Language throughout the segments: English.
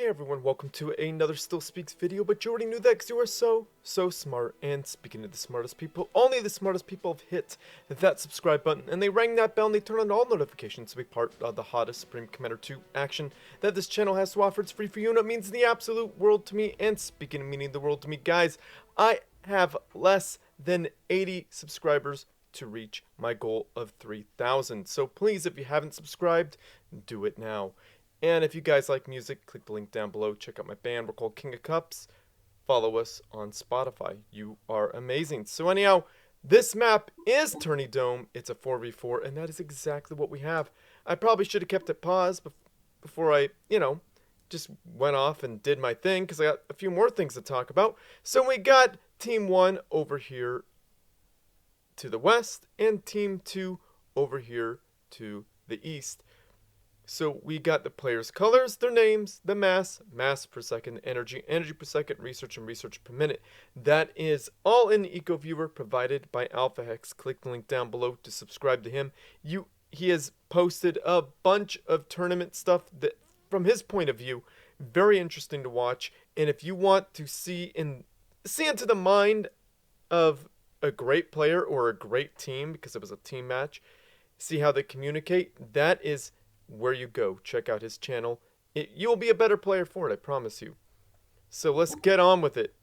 Everyone, welcome to another Still Speaks video, but you already knew that because you are so smart. And speaking of the smartest people, only the smartest people have hit that subscribe button, and they rang that bell and they turn on all notifications to be part of the hottest Supreme Commander 2 action that this channel has to offer. It's free for you, and it means the absolute world to me. And speaking of meaning the world to me, guys, I have less than 80 subscribers to reach my goal of 3,000. So please, if you haven't subscribed, do it now. And if you guys like music, click the link down below. Check out my band. We're called King of Cups. Follow us on Spotify. You are amazing. So anyhow, this map is Tourney Dome. It's a 4v4, and that is exactly what we have. I probably should have kept it paused before I, just went off and did my thing, because I got a few more things to talk about. So we got Team 1 over here to the west, and Team 2 over here to the east. So we got the players' colors, their names, the mass per second, energy per second, research, and research per minute. That is all in the Eco Viewer provided by AlphaHex. Click the link down below to subscribe to him. He has posted a bunch of tournament stuff that, from his point of view, very interesting to watch. And if you want to see into the mind of a great player or a great team, because it was a team match, see how they communicate, that is where you go. Check out his channel. You'll be a better player for it, I promise you. So let's get on with it.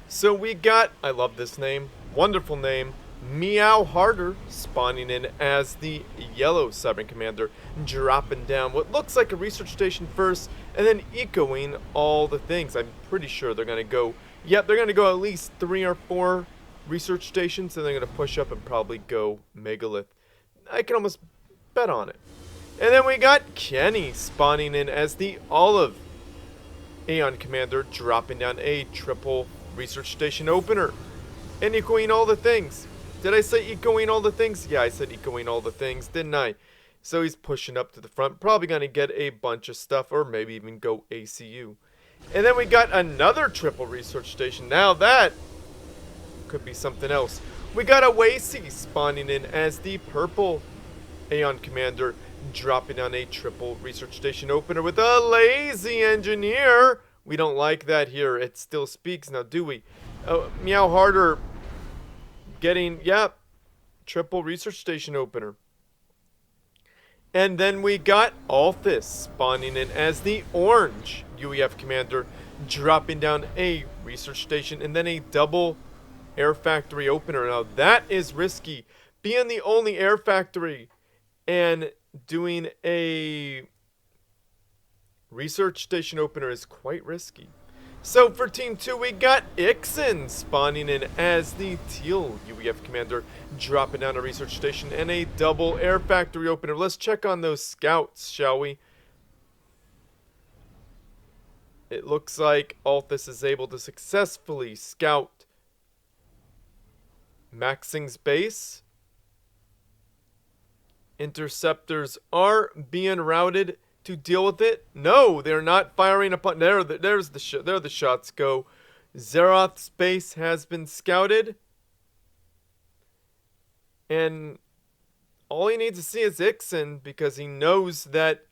So we got, I love this name, wonderful name, Meowharder spawning in as the yellow Sovereign Commander, dropping down what looks like a research station first, and then echoing all the things. I'm pretty sure they're going to go, they're going to go at least 3 or 4 research stations, and they're going to push up and probably go Megalith. I can almost bet on it. And then we got KENNI spawning in as the olive Aeon Commander, dropping down a triple research station opener and echoing all the things. Did I say echoing all the things? Yeah, I said echoing all the things, didn't I? So he's pushing up to the front, probably going to get a bunch of stuff, or maybe even go ACU. And then we got another triple research station. Now that could be something else. We got Awasy spawning in as the purple Aeon Commander, dropping down a triple research station opener with a lazy engineer. We don't like that here. It still speaks now, do we? Meowharder getting, triple research station opener. And then we got Althis spawning in as the orange UEF Commander, dropping down a research station and then a double air factory opener. Now that is risky. Being the only air factory and doing a research station opener is quite risky. So for Team 2, we got Ixin spawning in as the teal UEF Commander, dropping down a research station and a double air factory opener. Let's check on those scouts, shall we? It looks like Althis is able to successfully scout Maksing's base. Interceptors are being routed to deal with it. No, they're not firing upon. There the shots go. Zeroth's base has been scouted, and all he needs to see is Ixin, because he knows that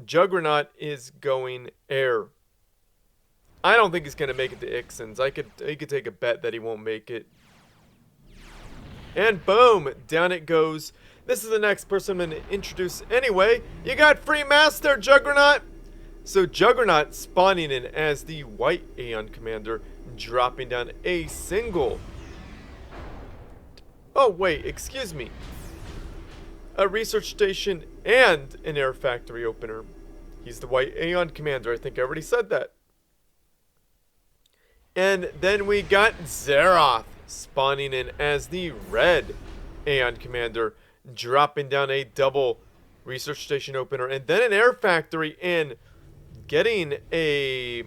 JuGregnaut is going air. I don't think he's gonna make it to Ixin's. He could take a bet that he won't make it. And boom, down it goes. This is the next person I'm going to introduce anyway. You got free master, JuGregnaut. So JuGregnaut spawning in as the white Aeon Commander, dropping down a single. Oh, wait, excuse me. A research station and an air factory opener. He's the white Aeon Commander. I think I already said that. And then we got Zeroth spawning in as the red Aeon Commander, dropping down a double research station opener and then an air factory, and getting a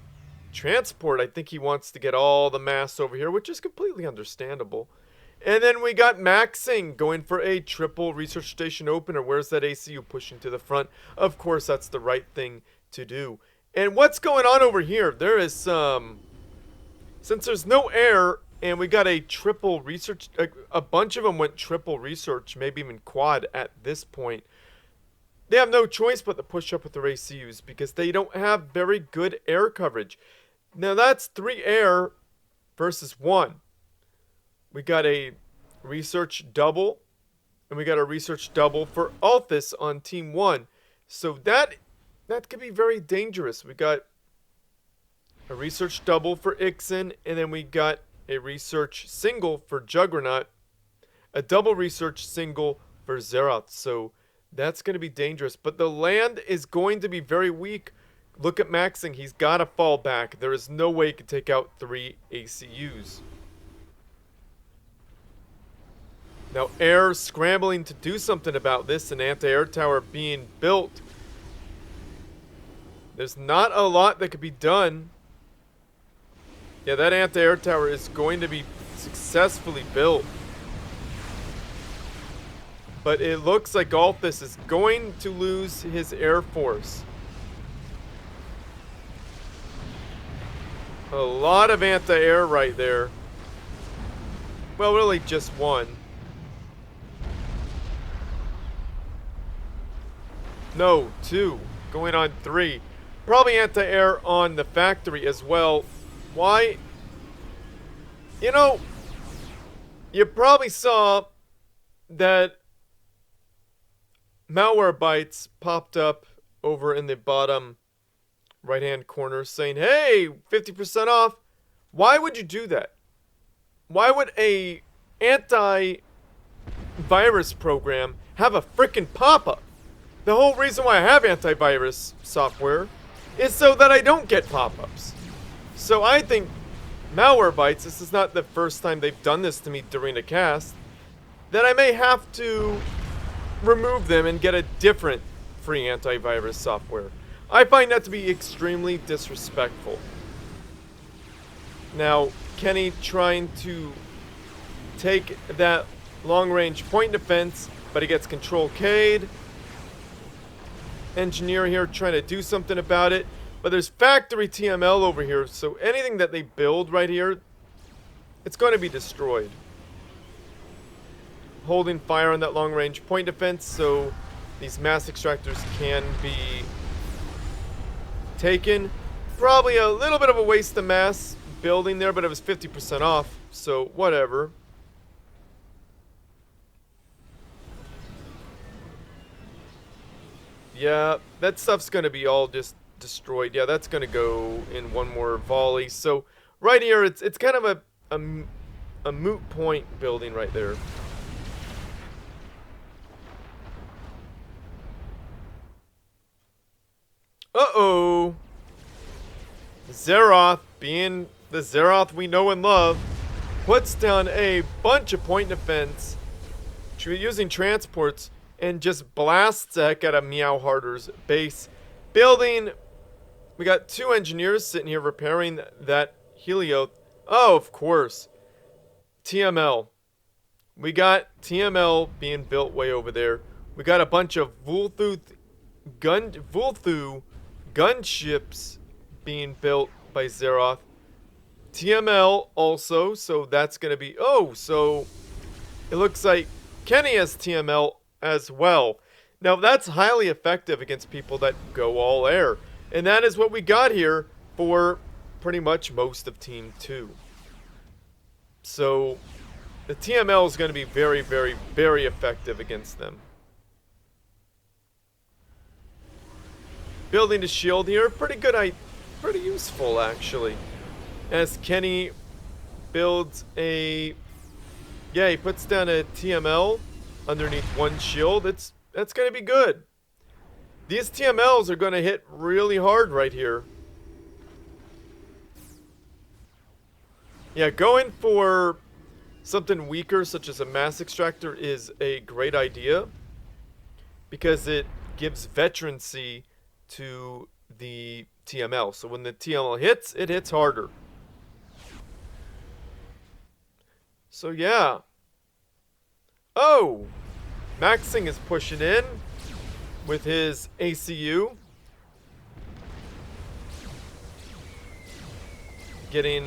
transport. I think he wants to get all the mass over here, which is completely understandable. And then we got Maksing going for a triple research station opener. Where's that ACU pushing to the front? Of course, that's the right thing to do. And what's going on over here? There is some... Since there's no air, and we got a triple research, a bunch of them went triple research, maybe even quad at this point. they have no choice but to push up with their ACUs because they don't have very good air coverage. Now that's 3 air versus 1. We got a research double, and we got a research double for Althis on Team 1. So that could be very dangerous. We got a research double for Ixin, and then we got a research single for JuGregnaut, a double research single for Zeroth. So that's going to be dangerous. But the land is going to be very weak. Look at maksing. He's got to fall back. There is no way he can take out 3 ACUs. Now, air scrambling to do something about this. An anti-air tower being built. There's not a lot that could be done. Yeah, that anti-air tower is going to be successfully built. But it looks like Althis is going to lose his air force. A lot of anti-air right there. Well, really just 1. No, 2. Going on 3. Probably anti-air on the factory as well. Why? You know, you probably saw that malware bytes popped up over in the bottom right-hand corner saying, hey, 50% off. Why would you do that? Why would a anti-virus program have a freaking pop-up? The whole reason why I have antivirus software is so that I don't get pop-ups. So I think Malwarebytes, this is not the first time they've done this to me during a cast, that I may have to remove them and get a different free antivirus software. I find that to be extremely disrespectful. Now, KENNI trying to take that long-range point defense, but he gets control K'd. Engineer here trying to do something about it, but there's factory TML over here, so anything that they build right here, it's going to be destroyed. Holding fire on that long-range point defense, so these mass extractors can be taken. Probably a little bit of a waste of mass building there, but it was 50% off, so whatever. Yeah, that stuff's going to be all just destroyed. Yeah, that's going to go in one more volley. So right here, it's kind of a moot point building right there. Uh-oh. Zeroth, being the Zeroth we know and love, puts down a bunch of point defense using transports and just blasts the heck out of Meowharder's base. Building, we got 2 engineers sitting here repairing that Helioth. Oh, of course. TML. We got TML being built way over there. We got a bunch of Vulthu gunships being built by Zeroth. TML also, so that's going to be... Oh, so it looks like KENNI has TML as well. Now, that's highly effective against people that go all air. And that is what we got here for pretty much most of Team 2. So, the TML is going to be very, very, very effective against them. Building a shield here, pretty good, pretty useful actually. As KENNI builds a... Yeah, he puts down a TML underneath one shield. That's going to be good. These TMLs are going to hit really hard right here. Yeah, going for something weaker such as a mass extractor is a great idea because it gives veterancy to the TML. So when the TML hits, it hits harder. So yeah. Oh! Maksing is pushing in with his ACU. Getting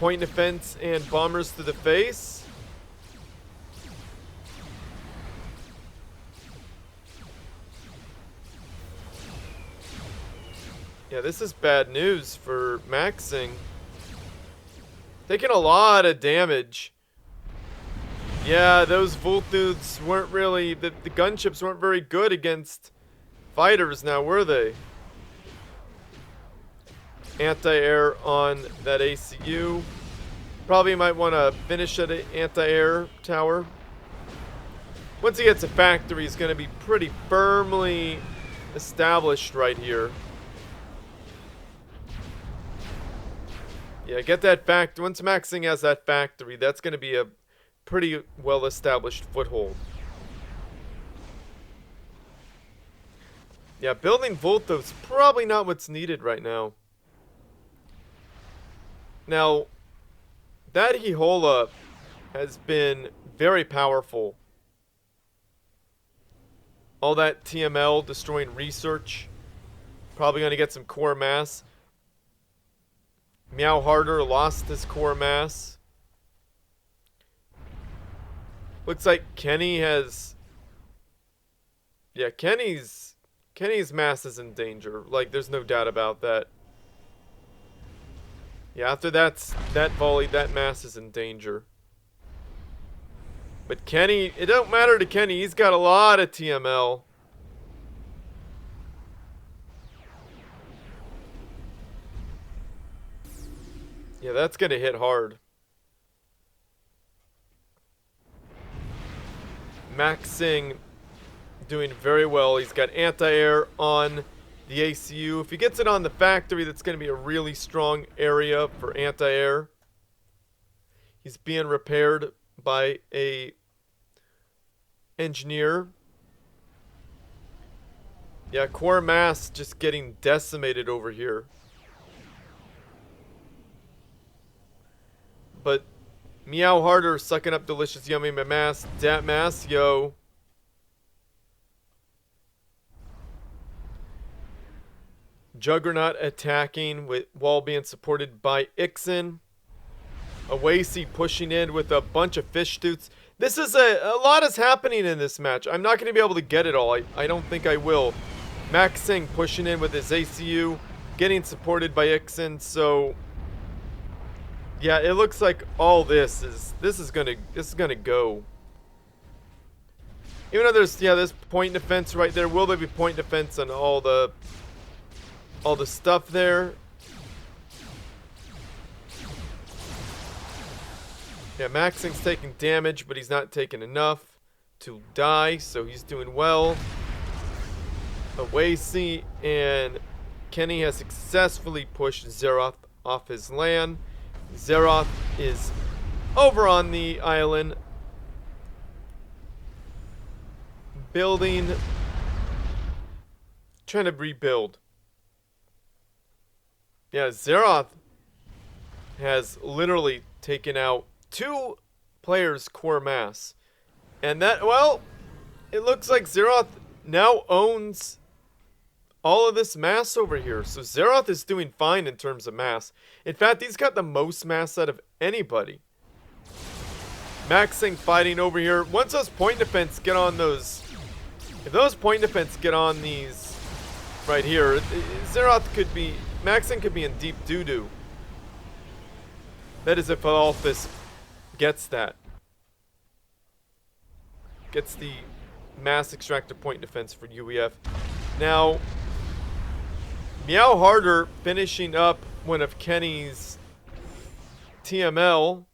point defense and bombers to the face. Yeah, this is bad news for Maksing. Taking a lot of damage. Yeah, those Voltooths weren't really... The gunships weren't very good against fighters now, were they? Anti-air on that ACU. Probably might want to finish at an anti-air tower. Once he gets a factory, he's going to be pretty firmly established right here. Yeah, get that factory. Once Maksing has that factory, that's going to be a pretty well-established foothold. Yeah, building Volto's probably not what's needed right now. Now, that Hihola has been very powerful. All that TML destroying research. Probably going to get some core mass. Meowharder lost his core mass. Looks like KENNI has... Yeah, KENNI's mass is in danger. Like, there's no doubt about that. Yeah, after that volley, that mass is in danger. But KENNI, it don't matter to KENNI. He's got a lot of TML. Yeah, that's going to hit hard. Maksing doing very well. He's got anti-air on the ACU. If he gets it on the factory, that's going to be a really strong area for anti-air. He's being repaired by a engineer. Yeah, core mass just getting decimated over here. But Meowharder sucking up delicious yummy mass. Dat mass, yo. JuGregnaut attacking while being supported by Ixin. Awasy pushing in with a bunch of fish toots. This is a lot is happening in this match. I'm not going to be able to get it all. I don't think I will. Maksing pushing in with his ACU, getting supported by Ixin. So yeah, it looks like all this is gonna go. Even though there's point defense right there. Will there be point defense on all the stuff there? Yeah, Maksing's taking damage, but he's not taking enough to die, so he's doing well. Awasy and KENNI has successfully pushed Zeroth off his land. Zeroth is over on the island, building, trying to rebuild. Yeah, Zeroth has literally taken out 2 players' core mass. And that, well, it looks like Zeroth now owns all of this mass over here. So Zeroth is doing fine in terms of mass. In fact, he's got the most mass out of anybody. Maksing fighting over here. Once those point defense get on those... If those point defense get on these right here, Zeroth could be... Maksing could be in deep doo-doo. That is if Althis gets that. Gets the mass extractor point defense for UEF. Now, Meowharder finishing up one of KENNI's TML.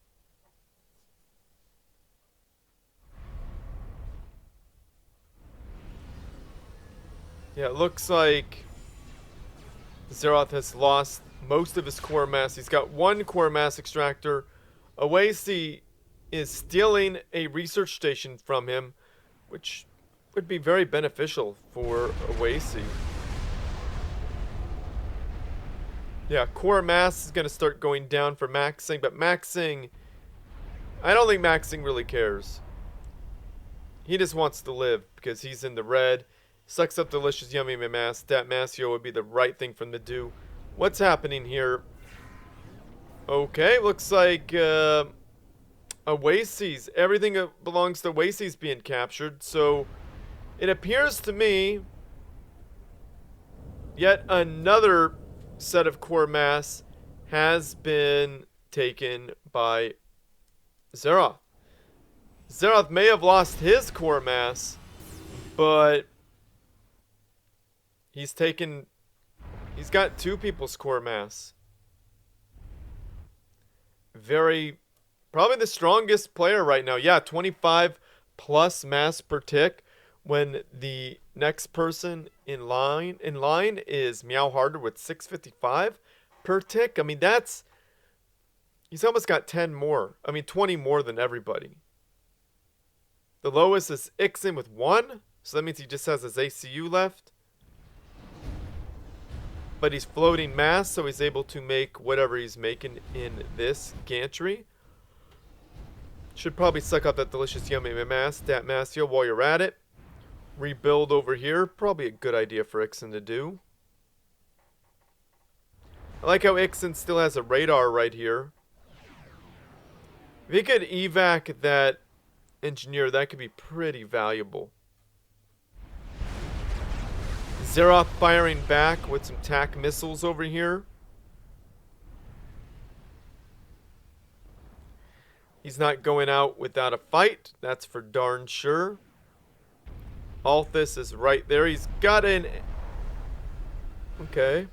Yeah, it looks like Zeroth has lost most of his core mass. He's got 1 core mass extractor. Awasy is stealing a research station from him, which would be very beneficial for Awasy. Yeah, core mass is going to start going down for Maksing, but Maksing... I don't think Maksing really cares. He just wants to live because he's in the red. Sucks up delicious yummy mass. That massio would be the right thing for him to do. What's happening here? Okay, looks like Awasy's, everything that belongs to Awasy's being captured. So it appears to me yet another set of core mass has been taken by Zeroth. Zeroth may have lost his core mass, but he's got two people's core mass. Probably the strongest player right now. Yeah, 25 plus mass per tick, when the next person in line is Meowharder with 655 per tick. I mean, he's almost got 10 more. I mean, 20 more than everybody. The lowest is Ixin with 1, so that means he just has his ACU left. But he's floating mass, so he's able to make whatever he's making in this gantry. Should probably suck up that delicious yummy mass, that mass, yo, while you're at it. Rebuild over here. Probably a good idea for Ixin to do. I like how Ixin still has a radar right here. If he could evac that engineer, that could be pretty valuable. Zeroth firing back with some TAC missiles over here. He's not going out without a fight, that's for darn sure. Althis is right there. He's got an... Okay.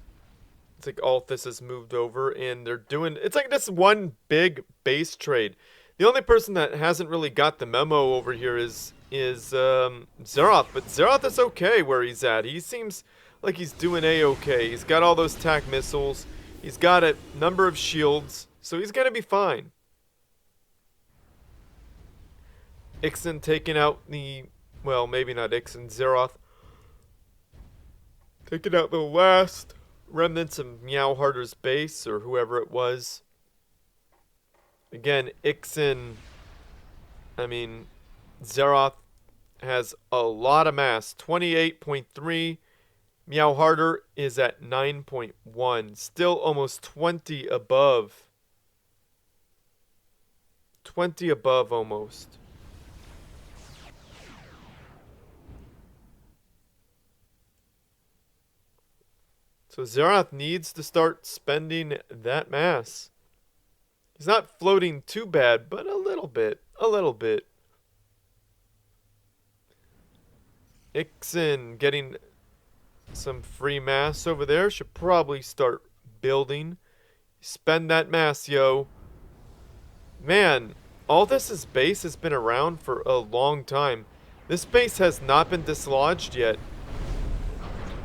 It's like Althis has moved over and they're doing... It's like this one big base trade. The only person that hasn't really got the memo over here is Zeroth. But Zeroth is okay where he's at. He seems like he's doing A-okay. He's got all those TAC missiles. He's got a number of shields. So he's going to be fine. Ixin taking out the... Well, maybe not Ixin. Zeroth. Taking out the last remnants of Meowharder's base, or whoever it was. Again, Ixin... I mean, Zeroth has a lot of mass. 28.3. Meowharder is at 9.1. Still almost 20 above. 20 above almost. So Zeroth needs to start spending that mass. He's not floating too bad, but a little bit. A little bit. Ixin getting some free mass over there. Should probably start building. Spend that mass, yo. Man, Althis' base has been around for a long time. This base has not been dislodged yet.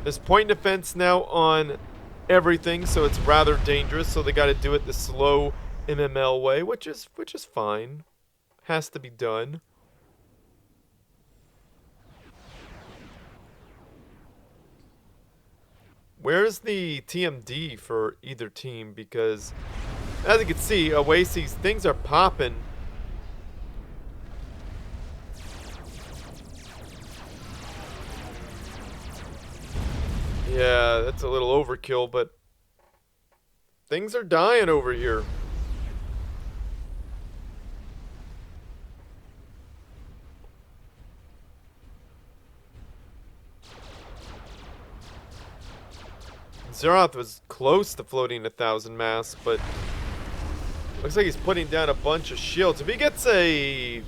There's point defense now on everything, so it's rather dangerous. So they got to do it the slow MML way, which is fine. Has to be done. Where's the TMD for either team? Because as you can see, Awasy's things are popping. Yeah, that's a little overkill, but things are dying over here. Zeroth was close to floating 1,000 mass, but looks like he's putting down a bunch of shields. If he gets a...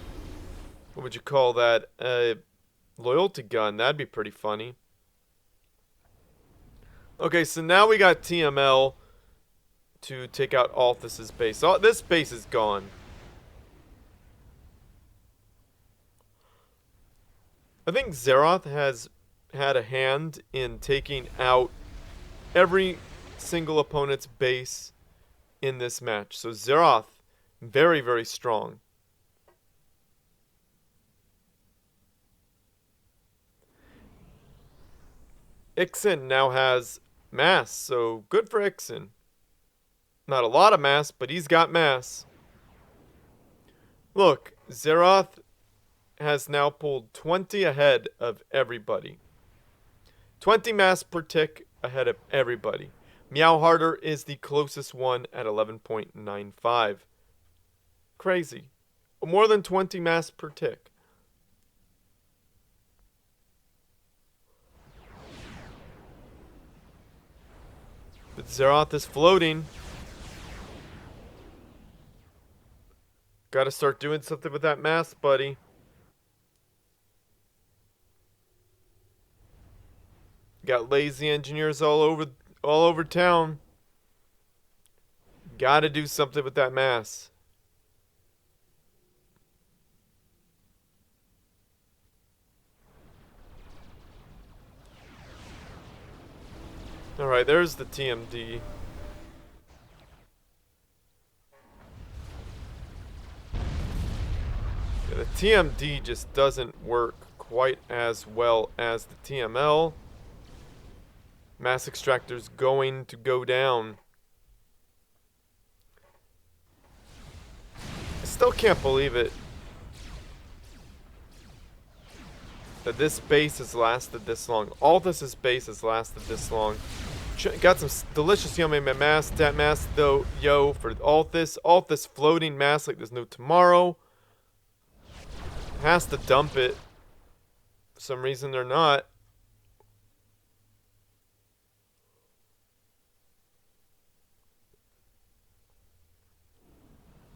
What would you call that? A loyalty gun, that'd be pretty funny. Okay, so now we got TML to take out Althis' base. Oh, this base is gone. I think Zeroth has had a hand in taking out every single opponent's base in this match. So Zeroth, very, very strong. Ixin now has mass, so good for Ixin. Not a lot of mass, but he's got mass. Look, Zeroth has now pulled 20 ahead of everybody. 20 mass per tick ahead of everybody. Meowharder is the closest one at 11.95. Crazy. More than 20 mass per tick. But Zeroth is floating. Gotta start doing something with that mass, buddy. Got lazy engineers all over town. Gotta do something with that mass. Alright, there's the TMD. Yeah, the TMD just doesn't work quite as well as the TML. Mass extractor's going to go down. I still can't believe it that this base has lasted this long. Althis' base has lasted this long. Got some delicious yummy mass. That mass though, yo, for Althis. Althis floating mass like there's no tomorrow. Has to dump it. For some reason they're not.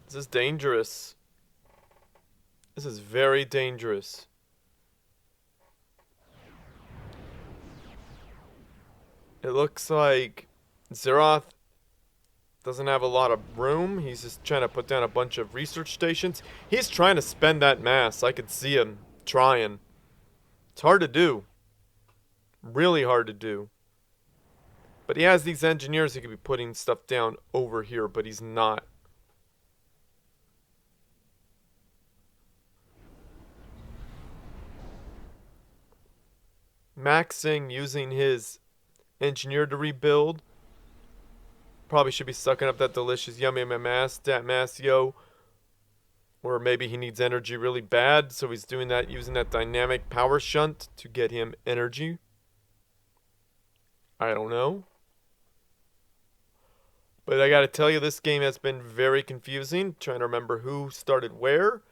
This is dangerous. This is very dangerous. It looks like Zeroth doesn't have a lot of room. He's just trying to put down a bunch of research stations. He's trying to spend that mass. I could see him trying. It's hard to do. Really hard to do. But he has these engineers he could be putting stuff down over here, but he's not. Maksing using his engineer to rebuild. Probably should be sucking up that delicious yummy mass, dat mass, yo. Or maybe he needs energy really bad, so he's doing that using that dynamic power shunt to get him energy. I don't know. But I gotta tell you, this game has been very confusing. Trying to remember who started where.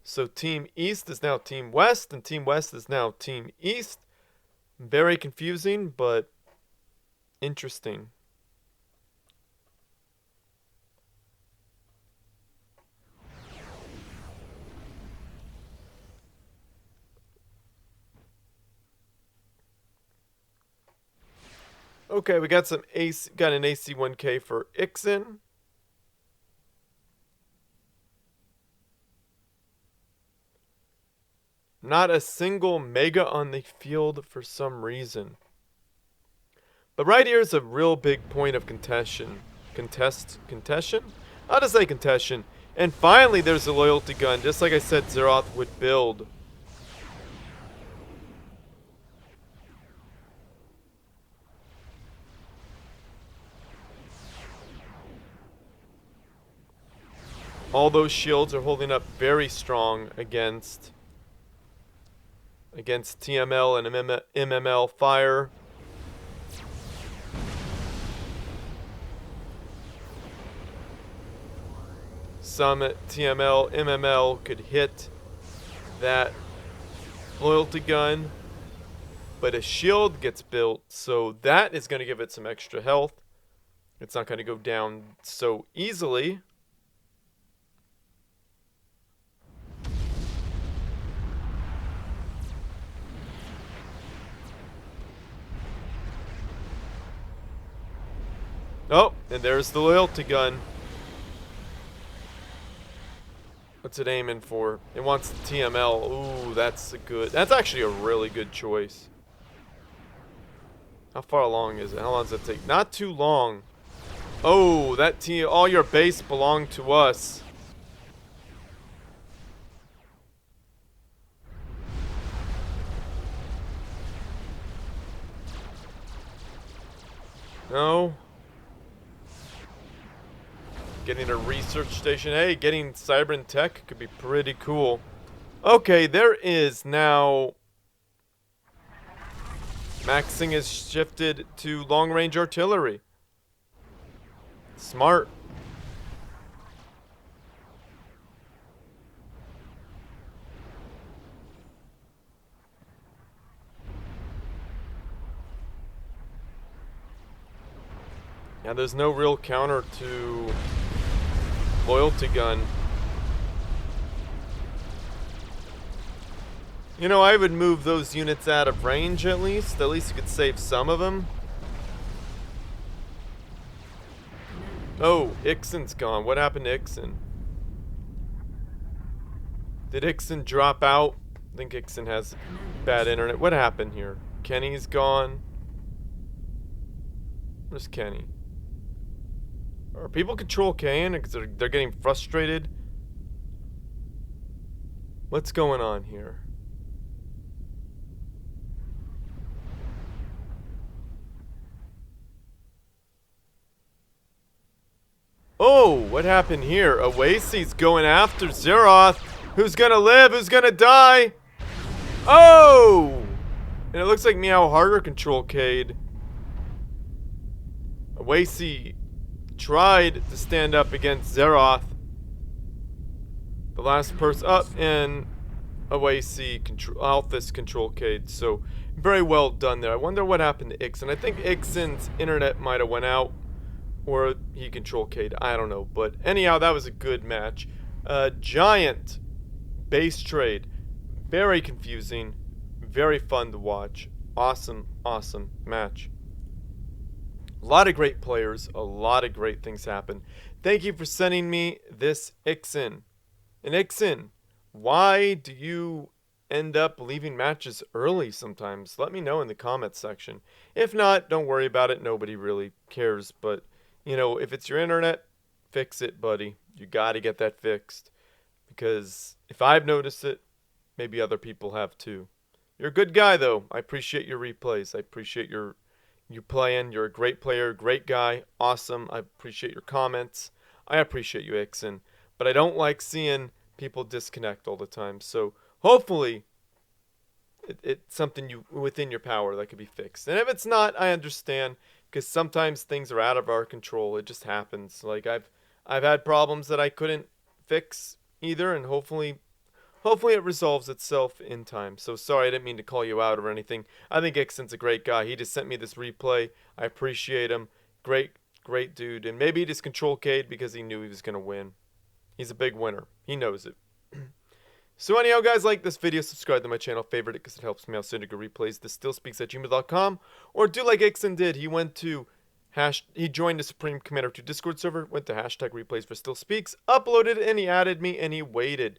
So Team East is now Team West, and Team West is now Team East. Very confusing, but interesting. Okay, we got some got an AC1K for Ixin. Not a single mega on the field for some reason. But right here is a real big point of contention. Contention? How to say contention? And finally there's a loyalty gun, just like I said Zeroth would build. All those shields are holding up very strong against TML and MML fire. Some TML, MML could hit that loyalty gun, but a shield gets built, so that is going to give it some extra health. It's not going to go down so easily. Oh, and there's the loyalty gun. What's it aiming for? It wants the TML. Ooh, that's actually a really good choice. How far along is it? How long does it take? Not too long. Oh, all your base belonged to us. No. Getting a research station. Hey, getting Cybern Tech could be pretty cool. Okay, there is now... Maksing is shifted to long-range artillery. Smart. Yeah, there's no real counter to Loyalty Gun. You know, I would move those units out of range at least. At least you could save some of them. Oh, Ixin's gone. What happened to Ixin? Did Ixin drop out? I think Ixin has bad internet. What happened here? KENNI's gone. Where's KENNI? Are people control KN because they're getting frustrated? What's going on here? Oh, what happened here? Awasy's going after Zeroth. Who's gonna live? Who's gonna die? Oh! And it looks like Meowharder control Cade. Awasy tried to stand up against Zeroth. The last person up, and Awasy Althis control Cade. So very well done there. I wonder what happened to Ixin. I think Ixin's internet might have went out, or he control Cade. I don't know. But anyhow, that was a good match. Giant base trade. Very confusing. Very fun to watch. Awesome, awesome match. A lot of great players. A lot of great things happen. Thank you for sending me this Ixin. And Ixin, why do you end up leaving matches early sometimes? Let me know in the comments section. If not, don't worry about it. Nobody really cares. But, you know, if it's your internet, fix it, buddy. You got to get that fixed. Because if I've noticed it, maybe other people have too. You're a good guy, though. I appreciate your replays. I appreciate you playing. You're a great player, great guy, awesome. I appreciate your comments. I appreciate you, Ixin. But I don't like seeing people disconnect all the time. So hopefully it's something within your power that could be fixed. And if it's not, I understand, because sometimes things are out of our control. It just happens. Like I've had problems that I couldn't fix either, and hopefully it resolves itself in time. So sorry, I didn't mean to call you out or anything. I think Ixin's a great guy. He just sent me this replay. I appreciate him. Great dude. And maybe he just control Cade because he knew he was going to win. He's a big winner. He knows it. So anyhow, guys, like this video, subscribe to my channel, favorite it because it helps me out. Send good replays. This still speaks at gmail.com, or do like Ixin did. He went to he joined the Supreme Commander 2 Discord server, went to hashtag replays for still speaks, uploaded it, and he added me, and he waited.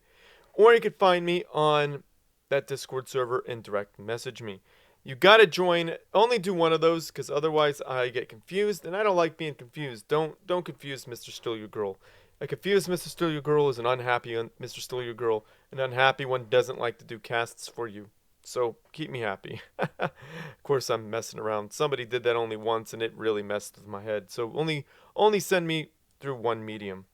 Or you could find me on that Discord server and direct message me. You gotta join. Only do one of those, because otherwise I get confused, and I don't like being confused. Don't confuse Mr. Still Your Girl. A confused Mr. Still Your Girl is an unhappy Mr. Still Your Girl. An unhappy one doesn't like to do casts for you. So keep me happy. Of course, I'm messing around. Somebody did that only once, and it really messed with my head. So only send me through one medium.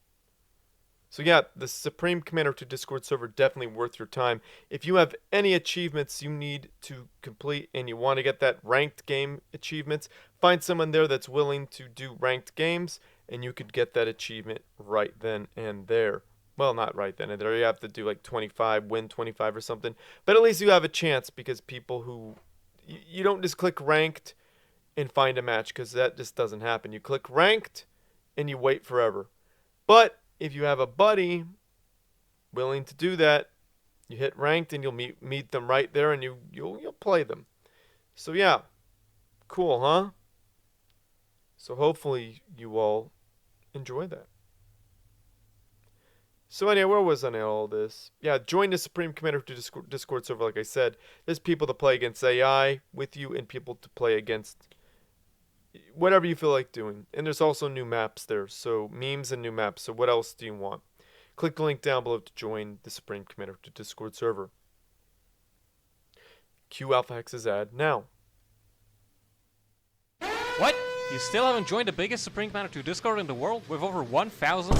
So yeah, the Supreme Commander 2 Discord server, definitely worth your time. If you have any achievements you need to complete and you want to get that ranked game achievements, find someone there that's willing to do ranked games, and you could get that achievement right then and there. Well, not right then and there. You have to do like 25, win 25 or something. But at least you have a chance, because people who... You don't just click ranked and find a match, because that just doesn't happen. You click ranked and you wait forever. But if you have a buddy willing to do that, you hit ranked and you'll meet them right there, and you'll play them. So yeah, cool, huh? So hopefully you all enjoy that. So anyway, where was I in all this? Yeah, join the Supreme Commander to Discord server, like I said. There's people to play against AI with you, and people to play against whatever you feel like doing. And there's also new maps there, so memes and new maps. So what else do you want? Click the link down below to join the Supreme Commander to Discord server. Cue Alpha Hex's ad now. What? You still haven't joined the biggest Supreme Commander 2 Discord in the world with over 1,000?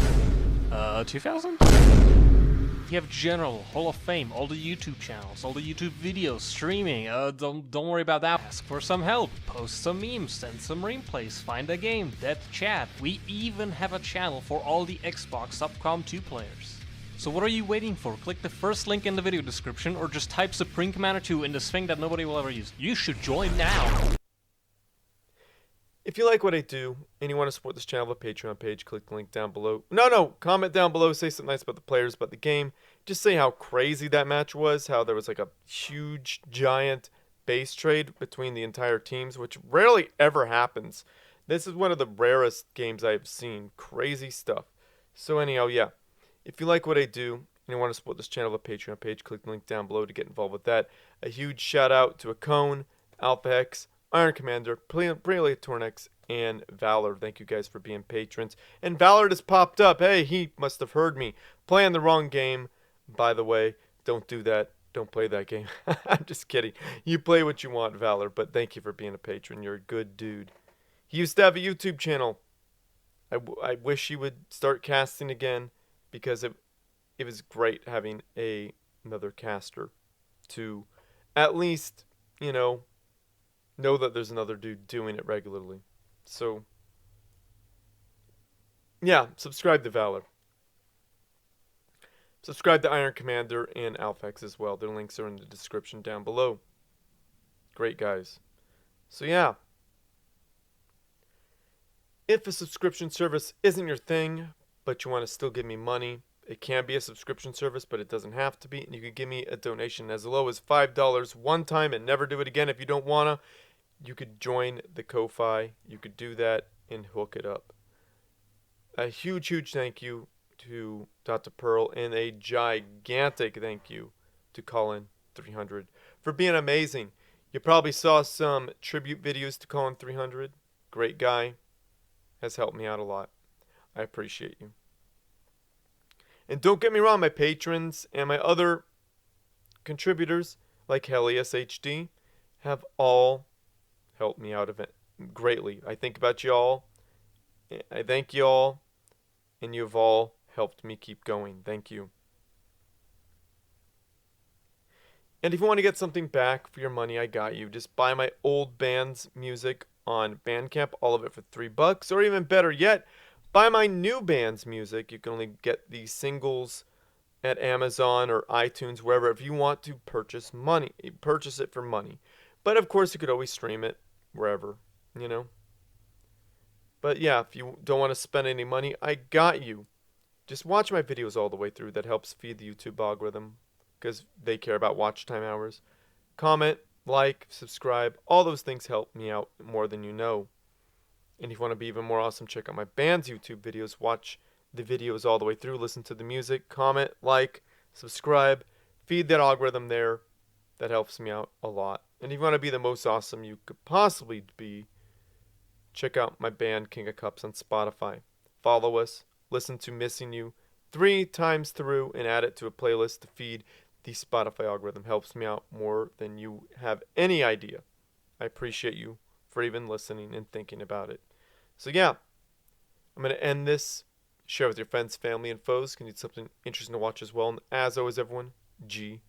2,000? You have General, Hall of Fame, all the YouTube channels, all the YouTube videos, streaming. Don't worry about that. Ask for some help, post some memes, send some replays, find a game, dead chat. We even have a channel for all the Xbox Subcom 2 players. So what are you waiting for? Click the first link in the video description, or just type Supreme Commander 2 in this thing that nobody will ever use. You should join now. If you like what I do and you want to support this channel, I have a Patreon page. Click the link down below. No, comment down below. Say something nice about the players, about the game. Just say how crazy that match was. How there was like a huge, giant base trade between the entire teams, which rarely ever happens. This is one of the rarest games I've seen. Crazy stuff. So anyhow, yeah. If you like what I do and you want to support this channel, I have a Patreon page. Click the link down below to get involved with that. A huge shout out to Akone, Althis, Iron Commander, Brilliant Tornex, and Valor. Thank you guys for being patrons. And Valor just popped up. Hey, he must have heard me. Playing the wrong game, by the way. Don't do that. Don't play that game. I'm just kidding. You play what you want, Valor, but thank you for being a patron. You're a good dude. He used to have a YouTube channel. I wish he would start casting again, because it was great having another caster to at least, know that there's another dude doing it regularly. So, yeah, subscribe to Valor. Subscribe to Iron Commander and Alphax as well. Their links are in the description down below. Great guys. So, yeah. If a subscription service isn't your thing, but you want to still give me money, it can be a subscription service, but it doesn't have to be. And you can give me a donation as low as $5 one time and never do it again if you don't want to. You could join the Ko-Fi. You could do that and hook it up. A huge, huge thank you to Dr. Pearl, and a gigantic thank you to Colin300 for being amazing. You probably saw some tribute videos to Colin300. Great guy. Has helped me out a lot. I appreciate you. And don't get me wrong, my patrons and my other contributors, like Helios HD, have all helped me out of it greatly. I think about y'all. I thank y'all, and you've all helped me keep going. Thank you. And if you want to get something back for your money, I got you. Just buy my old band's music on Bandcamp, all of it for $3, or even better yet, buy my new band's music. You can only get the singles at Amazon or iTunes, wherever. If you want to purchase it for money. But of course, you could always stream it wherever, But yeah, if you don't want to spend any money, I got you. Just watch my videos all the way through. That helps feed the YouTube algorithm, because they care about watch time hours. Comment, like, subscribe. All those things help me out more than you know. And if you want to be even more awesome, check out my band's YouTube videos. Watch the videos all the way through. Listen to the music. Comment, like, subscribe. Feed that algorithm there. That helps me out a lot. And if you want to be the most awesome you could possibly be, check out my band King of Cups on Spotify. Follow us. Listen to Missing You 3 times through and add it to a playlist to feed the Spotify algorithm. Helps me out more than you have any idea. I appreciate you for even listening and thinking about it. So yeah, I'm going to end this. Share with your friends, family, and foes. Can need something interesting to watch as well. And as always, everyone, GG.